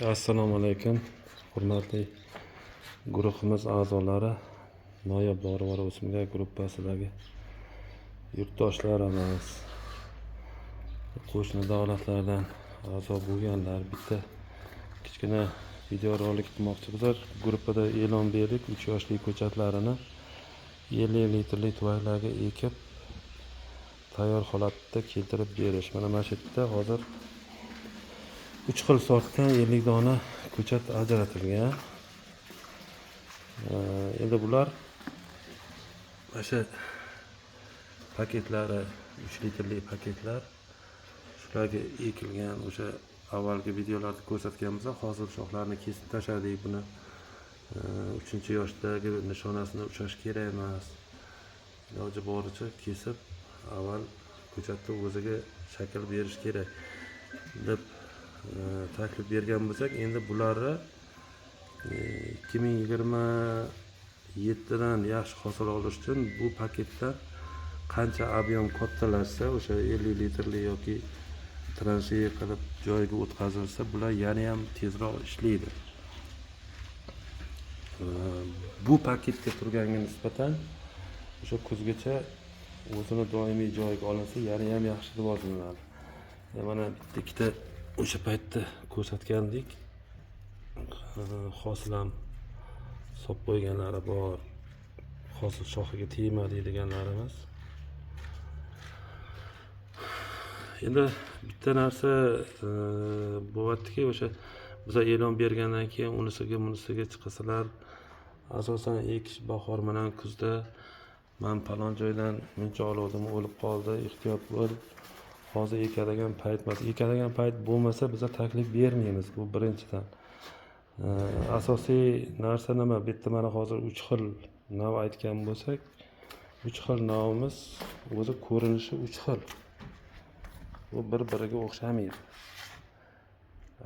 Assalomu alaykum, hurmatli guruhimiz a'zolari, noyob dorivor o'simlik gruppasidagi yurtdoshlarimiz, qo'shni davlatlardan a'zo bo'lganlar, bitta kichkina videorolik qilmoqchimiz. Gruppada e'lon berdik, 3 yoshli ko'chatlarini 50 litrli tuvaklarga ekib tayyor holatda keltirib berish. Mana shu yerda hozir 3 xil sortdan 50 dona ko'chat ajratilgan. Endi bular o'sha paketlari 3 litrli paketlar shularga ekilgan. O'sha avvalgi videolarda ko'rsatganmiz. Hozir shoxlarni kesib tashladik. Buni 3-yoshdagi nishonasini ushlash kerak emas. Iloji boricha kesib avval ko'chatni o'ziga shakl berish kerak deb taklif bergan bo'lsak, endi bularni 2027 dan yaxshi hosil olish uchun bu paketdan qancha ob'yom kattalashsa, o'sha 50 litrli yoki transfer qilib joyiga o'tkazilsa, bular yana ham tezroq ishlaydi. Bu paketga turganga nisbatan o'sha kuzgacha o'zini doimiy joyiga olinsa, yana ham yaxshi rivojlanadi. Mana bitta ikkita o'sha paytda ko'rsatgandik. Hosil ham sop qo'yganlari bor. Hosil shoxiga tegmadi deganlarimiz. Endi bitta narsa bo'lyaptiki, o'sha biz e'lon bergandan keyin unisiga chiqasalar, asosan ekish bahor bilan kuzda men falon joydan muncha oluvdim, o'lib qoldi, ehtiyot bo'l. Hozir ekadigan payt emas. Ekadigan payt bo'lmasa biz taklif bermaymiz. Bu birinchidan. Asosiy narsa nima? Bu yerda mana hozir 3 xil nav aytgan bo'lsak, 3 xil navimiz o'zi ko'rinishi 3 xil. Bu bir-biriga o'xshamaydi.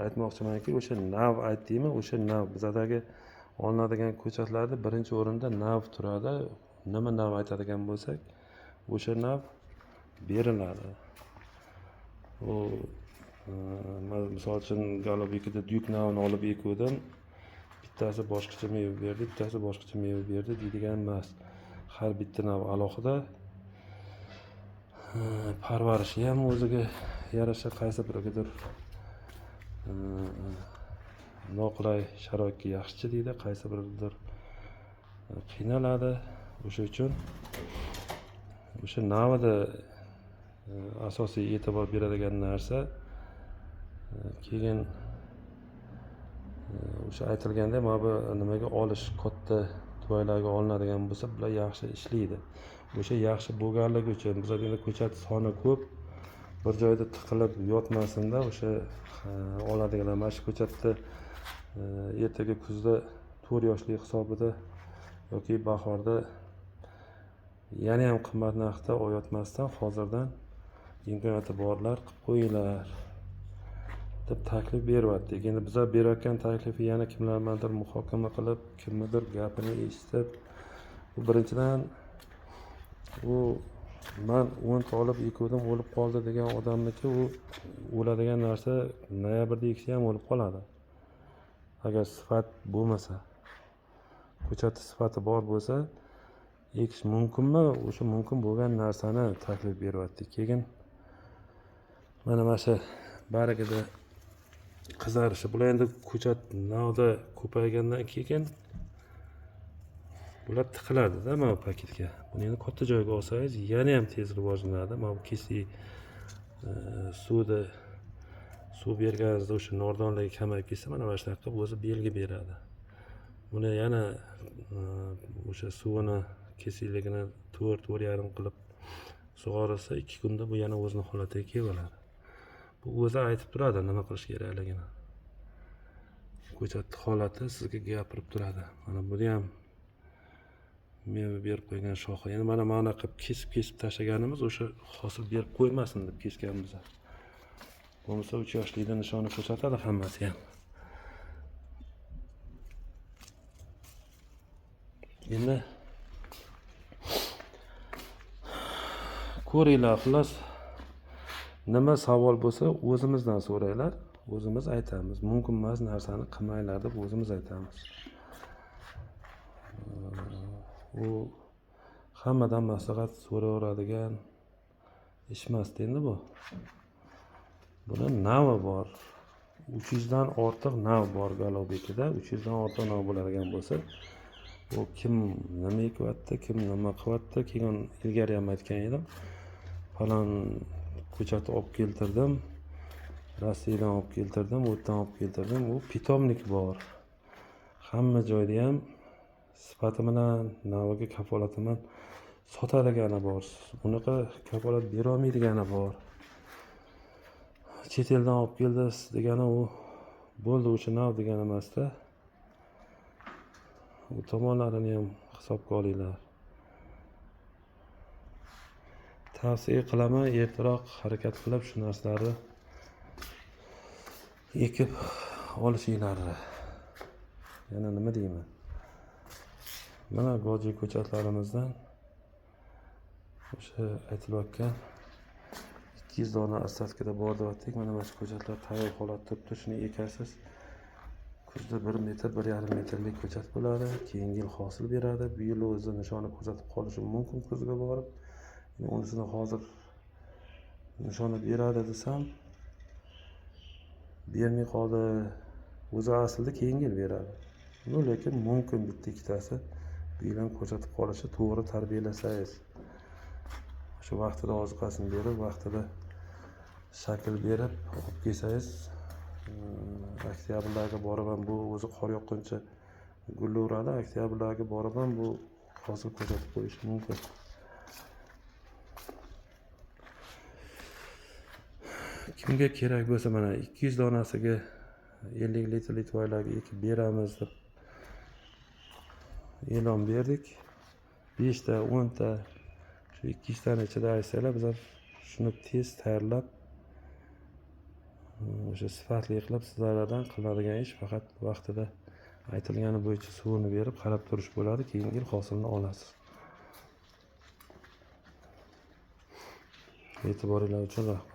Aytmoqchimanki, o'sha nav aytdikmi, o'sha nav bizadagi olinadigan ko'chatlarda birinchi o'rinda nav turadi. Nima nav aytadigan bo'lsak, o'sha nav beriladi. Misol uchun Golubikida dyuk navini olib ekuvdim. Bittasi boshqacha meva berdi, bittasi boshqacha meva berdi deydigan emas. Har bitta nav alohida. Parvarishi ham o'ziga yarasha qaysi birigadir noqulay sharoitga yaxshi deydi, qaysi biridir qiynaladi. O'sha uchun o'sha navida asosiy e'tibor beradigan narsa. Keyin o'sha aytilganda mana bu nimaga olish, katta tuvaklarga olinadigan bo'lsa, bular yaxshi ishlaydi. O'sha yaxshi bo'lganligi uchun bizda endi ko'chat soni ko'p, bir joyda tiqilib yotmasinda o'sha oladigan mana shu ko'chatni ertaga kuzda 4 yoshli hisobida yoki bahorda yana ham qimmat narxda oyotmasdan hozirdan imkoniyati borlar qilib qo'yinglar deb taklif beryaptik. Endi biz berayotgan taklifi yana kimlarmandir muhokama qilib, kimnidir gapini eshitib, bu birinchidan u men 10 ta olib ekuvdim, o'lib qoldi degan odamniki, u o'ladigan narsa noyabrda eksa ham o'lib qoladi. Agar sifat bo'lmasa, ko'chat sifati bor bo'lsa, ekish mumkinmi? O'sha mumkin bo'lgan narsani taklif beryaptik. Keyin mana shu barigida qizarishi. Bular endi ko'chat navda ko'paygandan keyin bular tiqiladi-da mana paketga. Buni endi katta joyga olsangiz, yana ham tez rivojlanadi. Mana kesik suv berganingizda o'sha nordonligi kamayib ketsa, mana shunaqa o'zi belgi beradi. Buni yana o'sha suvini kesikligini 4-4,5 qilib sug'orilsa, 2 kunda bu yana o'zini holatiga kelib oladi. Bu o'zi aytib turadi nima qilish kerakligini. Ko'chat holati sizga gapirib turadi. Mana buni ham meva berib qo'ygan shoxi. Endi mana qilib kesib tashlaganimiz o'sha hosil berib qo'ymasin deb kesganmiz. Bo'lmasa 3 yoshlikda nishoni ko'rsatadi hammasi ham. Endi ko'ringlar, xullas nima savol bo'lsa o'zimizdan so'ranglar. o'zimiz aytamiz. Mumkin emas narsani qilmanglar deb o'zimiz aytamiz. U hammadan maslahat so'raveradigan ish emas endi bu. Buni navi bor. 300 dan ortiq nav bor Golobekida. 300 dan ortiq nav bo'ladigan bo'lsa, bu kim nima ekyapti, kim nima qilyapti, keyin ilgari ham aytgan edim. Falon ko'chatni olib keltirdim. Rossiyadan olib keltirdim, u yerdan olib keltirdim. U pitomnik bor. Hamma joyda ham sifati bilan, naviga kafolati bilan sotadigani bor. Unaqa kafolat bera olmaydigani bor. Chet eldan olib keldi degani u bo'ldi o'sha nav degani emasda. U tomonlarini ham hisobga olinglar. Tavsiya qilaman, ertaroq harakat qilib shu narsalarni ekib olishinglarni. Yana nima deyman? Mana goji ko'chatlarimizdan o'sha aytilayotgan 200 dona astalkada bor deyaptik. Mana shu ko'chatlar tayyor holatda turibdi. Shuni ekasiz. Kuzda 1 metr, 1,5 metrlik ko'chat bo'ladi. Keyingi yil hosil beradi. Bu yil o'zi nishoni ko'rsatib qolishi mumkin kuzga borib. Unisini hozir nishoni beradi desam, bermay qoldi. O'zi aslida keyingi yil beradi. Lekin mumkin bitta ikkitasi bu yil ham ko'rsatib qolishi, to'g'ri tarbiyalasangiz. Shu vaqtida oziqasini berib, vaqtida shakl berib olib kelsangiz, oktyabrlarga borib ham bu o'zi qor yoqquncha gullaveradi. Oktyabrlarga borib ham bu hosil ko'rsatib qo'yish mumkin. Kimga kerak bo'lsa mana 200 donasiga 50 litrli tuvaylarga ekib beramiz deb e'lon berdik. 5 ta, 10 ta shu 200 tani ichida aytsanglar, biz shuni tez tayyorlab o'sha sifatli qilib sizlardan qiladigan ish faqat vaqtida aytilgani bo'yicha suvini berib qarab turish bo'ladi. Keyingi yil hosilni olasiz. E'tiboringlar uchun rahmat.